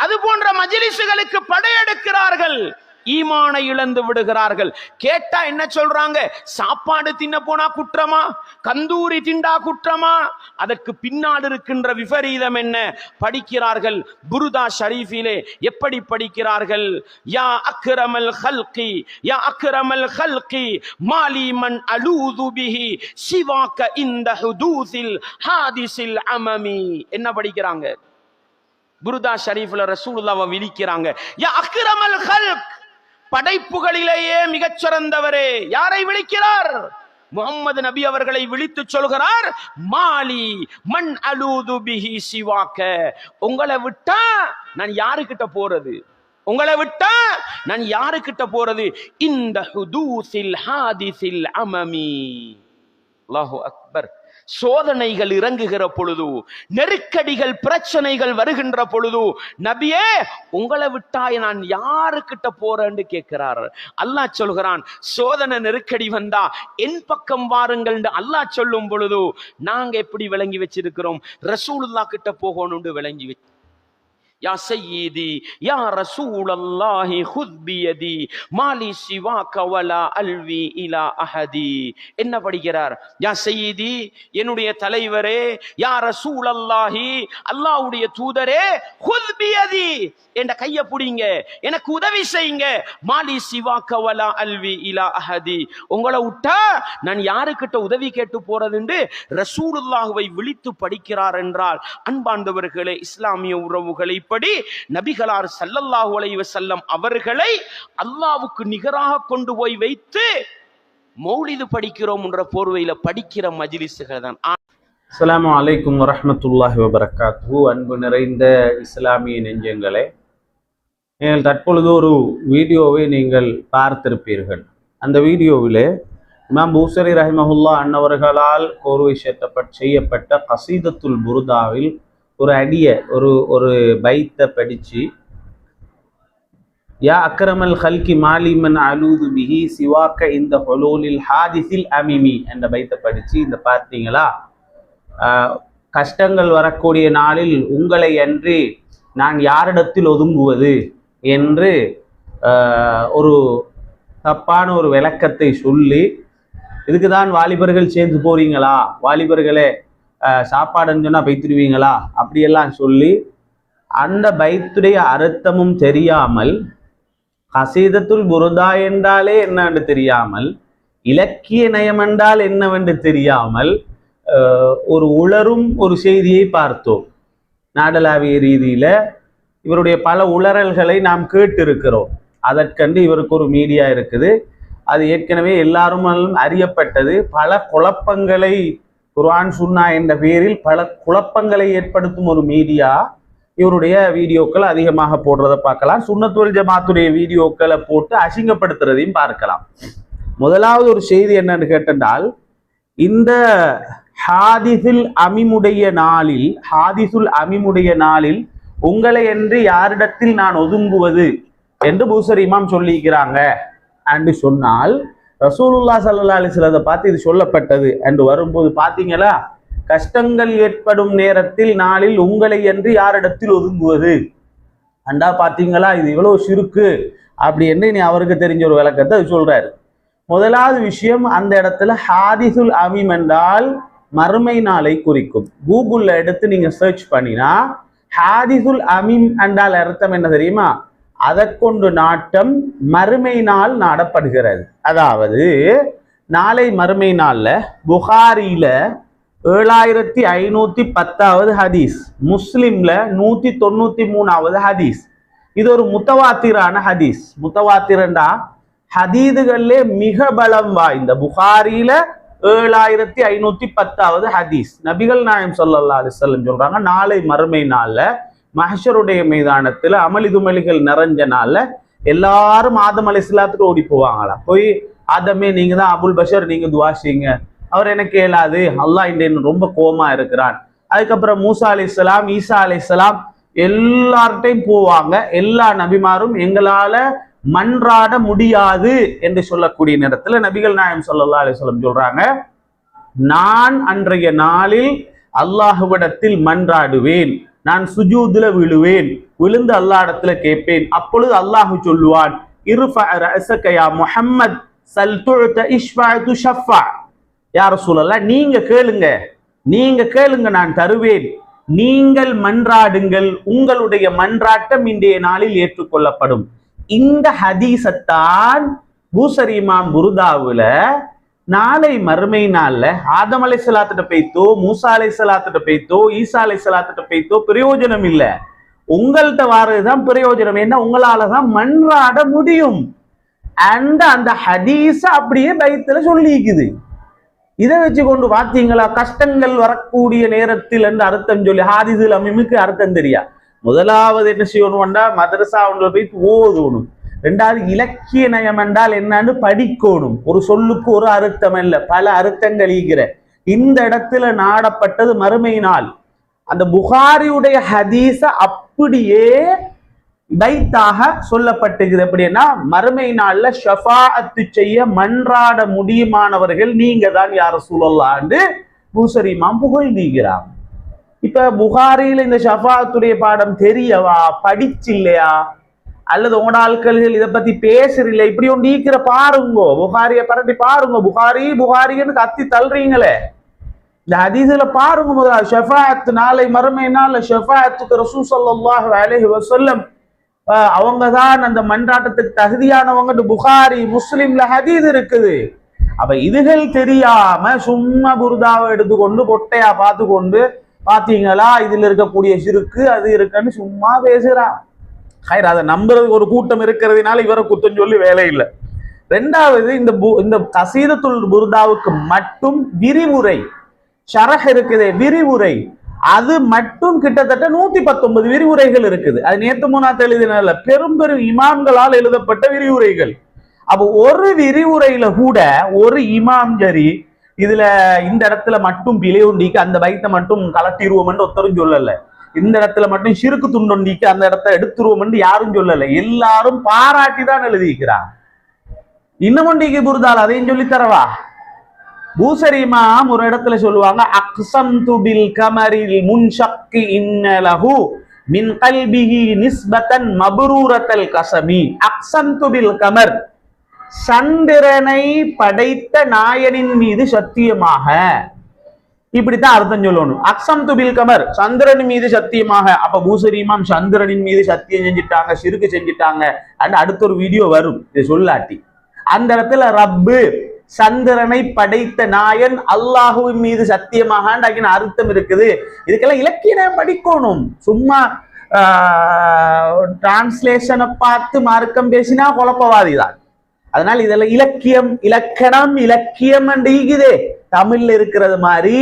அது போன்ற மஜ்லிஸ்களுக்கு படையெடுக்கிறார்கள், ஈமானை இழந்து விடுகிறார்கள். கேட்டா என்ன சொல்றாங்க? சாப்பாடு தின்ன போனா குற்றமா, கந்தூரி திண்டா குற்றமா? அதற்கு பின்னால் இருக்கின்ற விபரீதம் என்ன? படிக்கிறார்கள் புருதா ஷரீஃபிலே. எப்படி படிக்கிறார்கள்? யா அக்ரமல் ஹல்கி, யா அக்ரமல் ஹல்கி மாலி மன் அலூது பிஹி சிவாக இந்த ஹுதூஸில் ஹாதிஸில் அமமி. என்ன படிக்கிறாங்க? புருதா ஷரீஃப்ல ரசூலுல்லாஹ்வை விழிக்கிறாங்க. யா அக்ரமல் ஹல்க், படைப்புகளிலேயே மிகச்சிறந்தவரே. யாரை விழிக்கிறார்? முஹம்மது நபி அவர்களை விழித்து சொல்கிறார், மாலி மன் அலூது பிஹி சிவாக்க, உங்களை விட்டா நான் யாருக்கிட்ட போறது? உங்களை விட்டா நான் யாருக்கிட்ட போறது? இந்த ஹுதூஸில் ஹாதிஸில் அமமி. அல்லாஹு அக்பர். சோதனைகள் இறங்குகிற பொழுது, நெருக்கடிகள் பிரச்சனைகள் வருகின்ற பொழுது, நபியே உங்களை விட்டாய் நான் யாருக்கிட்ட போறேன்னு கேட்கிறார். அல்லாஹ் சொல்கிறான், சோதனை நெருக்கடி வந்தா என் பக்கம் வாருங்கள் அல்லாஹ் சொல்லும் பொழுது நாங்க எப்படி விளங்கி வச்சிருக்கிறோம்? ரசூலுல்லாஹ் கிட்ட போகணும்னு விளங்கி வச்சு, யா சய்யிதி யா ரசூலல்லாஹி குத் பியதி மாலி சிவாக வலா அல்வி இலா அஹதி. என்ன படிக்கிறார்? யா சய்யிதி, என்னுடைய தலைவரே, யா ரசூலல்லாஹி, அல்லாஹ்வுடைய தூதரே, குத் பியதி, என்ற கையை பிடிங்க, எனக்கு உதவி செய்யுங்க, மாலி சிவாக வலா அல்வி இலா அஹதி, உங்களை விட்டா நான் யாருக்கிட்ட உதவி கேட்டு போறதுன்னு ரசூலுல்லாஹ்வை விழித்து படிக்கிறார் என்றால், அன்பார்ந்தவர்களே, இஸ்லாமிய உறவுகளை படி நபிகளார் ஸல்லல்லாஹு அலைஹி வஸல்லம் அவர்களை அல்லாஹ்வுக்கு நிகராக கொண்டு போய் வைத்து மௌலிது படிக்கிறோம் என்ற போர்வையில படிக்கிற மஜ்லிஸ்கள் தான். அஸ்ஸலாமு அலைக்கும் வரஹ்மத்துல்லாஹி வபரகாத்துஹு. அன்பு நிறைந்த இஸ்லாமிய நெஞ்சங்களே, நீங்கள் தற்பொழுது ஒரு வீடியோவை நீங்கள் பார்த்திருப்பீர்கள். அந்த வீடியோவிலே இமாம் பூசரி ரஹிமஹுல்லா அன்னவர்களால் கோர்வை செய்யப்பட்ட கசீதத்துல் புருதாவில் ஒரு அடிய ஒரு பைத்தை படிச்சு, யா அக்ரமல் ஹல்கி மாலிமன் அலூது பிஹி சிவாக்க இந்த ஹுலூலில் ஹாதிஸில் அமிமி என்ற பைத்தை படிச்சு, இந்த பார்த்தீங்களா, கஷ்டங்கள் வரக்கூடிய நாளில் உங்களை அன்றி நான் யாரிடத்தில் ஒதுங்குவது என்று ஒரு தப்பான ஒரு விளக்கத்தை சொல்லி, இதுக்கு தான் வாலிபர்கள் சேர்ந்து போறீங்களா, வாலிபர்களே சாப்பாடுன்னு சொன்னா பைத்துடுவீங்களா, அப்படியெல்லாம் சொல்லி அந்த பைத்துடைய அர்த்தமும் தெரியாமல், கசீதத்துல் புருதா என்றாலே என்னவென்று தெரியாமல், இலக்கிய நயம் என்றால் என்னவென்று தெரியாமல் ஒரு உளரும் ஒரு செய்தியை பார்த்தோம். நாடளாவிய ரீதியில இவருடைய பல உளறல்களை நாம் கேட்டிருக்கிறோம். அதற்கண்டு இவருக்கு ஒரு மீடியா இருக்குது, அது ஏற்கனவே எல்லாரும் அறியப்பட்டது. பல குழப்பங்களை, குர்ஆன் சுன்னா என்ற பெயரில் பல குழப்பங்களை ஏற்படுத்தும் ஒரு மீடியா இவருடைய வீடியோக்கள் அதிகமாக போடுறதை பார்க்கலாம். சுன்னத் வல் ஜமாத்துடைய வீடியோக்களை போட்டு அசிங்கப்படுத்துறதையும் பார்க்கலாம். முதலாவது ஒரு செய்தி என்னன்னு கேட்டால், இந்த ஹாதிஸுல் அமீமுடைய நாளில் உங்களை என்று யாரிடத்தில் நான் ஒதுங்குவது என்று பூசரி இமாம் சொல்லிக்கிறாங்க என்று சொன்னால், ரசூலுல்லாஹ் ஸல்லல்லாஹு அலைஹி வஸல்லம் பார்த்து இது சொல்லப்பட்டது என்று வரும்போது பார்த்தீங்களா, கஷ்டங்கள் ஏற்படும் நேரத்தில் நாளில் உங்களை என்று யாரிடத்தில் ஒதுங்குவது அண்டா, பார்த்தீங்களா, இது இவ்வளவு சிறுக்கு அப்படி என்று நீ அவருக்கு தெரிஞ்ச ஒரு விளக்கத்தை சொல்றாரு. முதலாவது விஷயம், அந்த இடத்துல ஹாதிஸுல் அமீம் என்றால் மறுமை நாளை குறிக்கும். கூகுள்ல எடுத்து நீங்க சர்ச் பண்ணினா ஹாதிஸுல் அமீம் என்றால் அர்த்தம் என்ன தெரியுமா? அதற்கொண்டு நாட்டம் மறுமை நாள் நாடப்படுகிறது. அதாவது நாளை மறுமை நாள்ல புகாரியில 7510வது ஹதீஸ், முஸ்லிம்ல 193வது ஹதீஸ். இது ஒரு முத்தவாத்திரான ஹதீஸ். முத்தவாத்திரண்டா ஹதீதுகளிலே மிக பலம் வாய்ந்த புகாரியில 7510வது ஹதீஸ். நபிகள் நாயகம் ஸல்லல்லாஹு அலைஹி வஸல்லம் சொல்றாங்க, நாளை மறுமை நாள்ல மஹ்ஷருடைய மைதானத்துல அமளிதுமளிகள் நிறைஞ்ச நாள்ல எல்லாரும் ஆதம் அலைஹிஸ்ஸலாத்துக்கு ஓடி போவாங்களா, போய் ஆதமே நீங்க தான் அபுல் பஷர், நீங்க துஆ செய்யுங்க, அவர் எனக்கு இயலாது, அல்லாஹ் இன்னும் ரொம்ப கோபமா இருக்கிறான். அதுக்கப்புறம் மூசா அலைஹிஸ்ஸலாம், ஈசா அலைஹிஸ்ஸலாம் எல்லார்ட்டையும் போவாங்க. எல்லா நபிமாரும் எங்களால மன்றாட முடியாது என்று சொல்லக்கூடிய நேரத்துல நபிகள் நாயகம் ஸல்லல்லாஹு அலைஹி வஸல்லம் சொல்றாங்க, நான் அன்றைய நாளில் அல்லாஹ்விடத்தில் மன்றாடுவேன், நான் சுஜூதுல விழுவேன், விழுந்து அல்லாஹ் இடத்துல கேட்பேன். அப்பொழுது அல்லாஹ் சொல்லுவான், இர்ஃபா ரஅஸக யா முஹம்மத் சல் துஅத இஷ்ஃபா துஷஃபா. யா ரசூலல்லாஹ், நீங்க கேளுங்க நான் தருவேன், நீங்கள் மன்றாடுங்கள், உங்களுடைய மன்றாட்டம் இன்றைய நாளில் ஏற்றுக்கொள்ளப்படும். இந்த ஹதீஸத்தான் பூசரி இமாம் புர்தாவுல நாளை மறுமை நாள்ல ஆதம் அலைஹிஸ்ஸலாத்திட்ட போய்த்தோ, மூசா அலைஹிஸ்ஸலாத்திட்ட போய்த்தோ, ஈசா அலைஹிஸ்ஸலாத்திட்ட போய்த்தோ பிரயோஜனம் இல்லை, உங்கள்கிட்ட வாரதுதான் பிரயோஜனம். என்ன, உங்களாலதான் மன்றாட முடியும். அந்த ஹதீஸ அப்படியே பைத்துல சொல்லிக்குது. இதை வச்சு கொண்டு பாத்தீங்களா, கஷ்டங்கள் வரக்கூடிய நேரத்தில் என்று அர்த்தம் சொல்லி ஹாதிஸுல் அமீமுக்கு அர்த்தம் தெரியா. முதலாவது என்ன செய்யணும்டா, மதரசா ஒன்றில் போய் ஓதணும். ரெண்டாவது இலக்கிய நயம் என்றால் என்னன்னு படிக்கணும். ஒரு சொல்லுக்கு ஒரு அர்த்தம் அல்ல, பல அர்த்தங்கள் ஈகிற. இந்த இடத்துல நாடப்பட்டது மறுமை நாள். அந்த புகாரியுடைய ஹதீஸ அப்படியே பைத்தாக சொல்லப்பட்டுகிறது. எப்படின்னா, மறுமை நாள்ல ஷஃபாஅத்து செய்ய மன்றாட முடியுமானவர்கள் நீங்க தான் யா ரசூலல்லாஹ் என்று பூசரி இமாம் புகழ்ந்தீங்கிறாங்க. இப்ப புகாரியில இந்த ஷஃபாஅத்துடைய பாடம் தெரியவா, படிச்சில்லையா, அல்லது உங்களோட ஆட்கள் இதை பத்தி பேசுறீங்களே, இப்படி ஒன்று ஈக்கிற பாருங்கோ, புகாரிய பரட்டி பாருங்க. புகாரின்னு கத்தி தள்ளுறீங்களே, இந்த ஹதீஸ்ல பாருங்க. முதல்ல ஷஃபாஅத், நாளை மறுமை நாள் ஷஃபாஅத்துக்கு ரசூல் ஸல்லல்லாஹு அலைஹி வஸல்லம் அவங்க தான் அந்த மன்றாட்டத்துக்கு தகுதியானவங்க. புகாரி முஸ்லிம்ல ஹதீஸ் இருக்குது. அப்ப இதுகள் தெரியாம சும்மா புர்தாவை எடுத்துக்கொண்டு பொட்டையா பார்த்து கொண்டு பாத்தீங்களா இதுல இருக்கக்கூடிய சிறுக்கு அது இருக்குன்னு சும்மா பேசுறான். அதை நம்புறதுக்கு ஒரு கூட்டம் இருக்கிறதுனால இவரை குத்தம் சொல்லி வேலை இல்லை. ரெண்டாவது, இந்த கசீதத்துல் புர்தாவுக்கு மட்டும் விரிவுரை ஷரஹ் இருக்குது, விரிவுரை, அது மட்டும் கிட்டத்தட்ட 119 விரிவுரைகள் இருக்குது. அது நேத்து மூணாத்து எழுதினால பெரும் பெரும் இமாம்களால் எழுதப்பட்ட விரிவுரைகள். அப்போ ஒரு விரிவுரையில கூட ஒரு இமாம் சரி இதுல இந்த இடத்துல மட்டும் பிழையுண்டிக்கு அந்த பைத்தை மட்டும் கலட்டிடுவோம்னு ஒருத்தரும் சொல்லல, இந்த இடத்துல மட்டும் சிறுக்கு துண்டொண்டிக்கு அந்த இடத்த எடுத்துருவோம் யாரும் சொல்லல, எல்லாரும் பாராட்டி தான் எழுதிக்கிறாங்க. இன்னமொண்டிக்கு புர்தால் அதையும் சொல்லி தரவா. பூசரி இமாம் ஒரு இடத்துல சொல்லுவாங்க, அக்ஸம்து பில் கமரில் முன்ஷக்கி இன்னலஹு மின் கல்பிஹி நிஸ்பத்தன் மப்ரூரத்தல் கஸமி. அக்ஸம்து பில் கமர், சந்திரனை படைத்த நாயனின் மீது சத்தியமாக, இப்படித்தான் அர்த்தம் சொல்லணும். அக்ஸம்து பில் கமர், சந்திரன் மீது சத்தியமாக. அப்ப பூசரி இமாம் சந்திரனின் மீது சத்தியம் செஞ்சுட்டாங்க, சிறுக்கு செஞ்சுட்டாங்க. அடுத்த ஒரு வீடியோ வரும் இது சொல்லாட்டி. அந்த இடத்துல ரப்பு, சந்திரனை படைத்த நாயன், அல்லாஹுவின் மீது சத்தியமாக அர்த்தம் இருக்குது. இதுக்கெல்லாம் இலக்கியம் படிக்கணும். சும்மா டிரான்ஸ்லேஷனை பார்த்து மார்க்கம் பேசினா குழப்பவாதி தான். அதனால இதெல்லாம் இலக்கியம், இலக்கணம், இலக்கியம் நீக்குதே, தமிழ்ல இருக்கிறது மாதிரி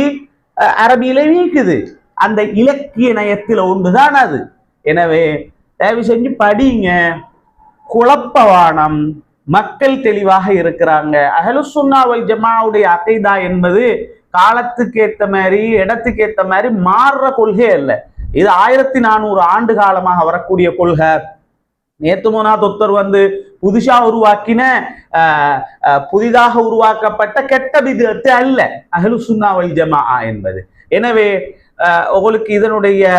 அரபியில நீக்குது. அந்த இலக்கிய நயத்தில் ஒன்றுதான் அது. எனவே தயவு செஞ்சு படிங்க, குழப்பவானம். மக்கள் தெளிவாக இருக்கிறாங்க. அஹ்லுஸ் சுன்னா வல் ஜமாவுடைய அகைதா என்பது காலத்துக்கு ஏத்த மாதிரி, இடத்துக்கு ஏத்த மாதிரி மாறுற கொள்கை அல்ல. இது 1400 ஆண்டு காலமாக வரக்கூடிய கொள்கை. நேத்து மூணா தொத்தர் புதுசா உருவாக்கின புதிதாக உருவாக்கப்பட்ட கெட்ட பிதஅத் அல்ல அஹ்லுஸ் சுன்னா வல் ஜமாஅ என்பது. எனவே உங்களுக்கு இதனுடைய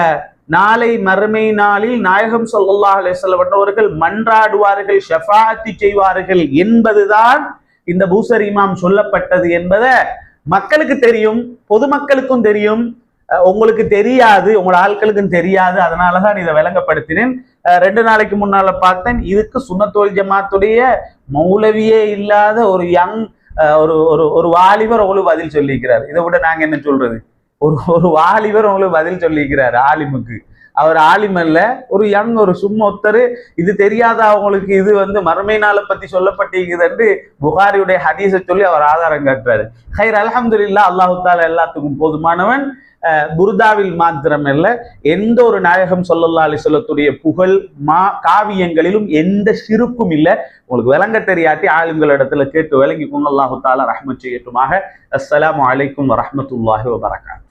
நாளை மறுமை நாளில் நாயகம் ஸல்லல்லாஹு அலைஹி வஸல்லம் அவர்கள் மன்றாடுவார்கள், ஷஃபாஅத் செய்வார்கள் என்பதுதான் இந்த பூசரி இமாம் சொல்லப்பட்டது என்பதை மக்களுக்கு தெரியும், பொதுமக்களுக்கும் தெரியும். உங்களுக்கு தெரியாது, உங்களோட ஆட்களுக்கும் தெரியாது. அதனாலதான் இதை விளங்கப்படுத்தினேன். 2 நாளைக்கு முன்னால பார்த்தேன், இதுக்கு சுன்னத் வல் ஜமாத்துடைய மௌலவியே இல்லாத ஒரு யங் ஒரு வாலிபர் உங்களுக்கு பதில் சொல்லிக்கிறார். இதை விட நாங்க என்ன சொல்றது? ஒரு வாலிபர் உங்களுக்கு பதில் சொல்லிக்கிறார் ஆலிமுக்கு. அவர் ஆலிம் அல்ல, ஒரு யங், ஒரு சும்மா ஒருத்தர். இது தெரியாத அவங்களுக்கு இது மறுமை நாளை பத்தி சொல்லப்பட்டிருக்குது புகாரியுடைய ஹதீஸை சொல்லி அவர் ஆதாரம் காட்டுறாரு. ஹைர், அல்ஹம்துலில்லாஹ், அல்லாஹு தஆலா எல்லாத்துக்கும் போதுமானவன். புர்தாவில் மாத்திரம் அல்ல, எந்த ஒரு நாயகம் ஸல்லல்லாஹு அலைஹி வஸல்லத்துடைய புகழ் காவியங்களிலும் எந்த சிறுக்கும் இல்லை. உங்களுக்கு விளங்க தெரியாட்டி ஆலிம்கள் இடத்துல கேட்டு விளங்கிக்கோங்க. அல்லாஹு தஆலா ரஹ்மத் செய்யட்டுமாக. அஸ்ஸலாமு அலைக்கும் வரஹ்மத்துல்லாஹி வபரகாத்துஹு.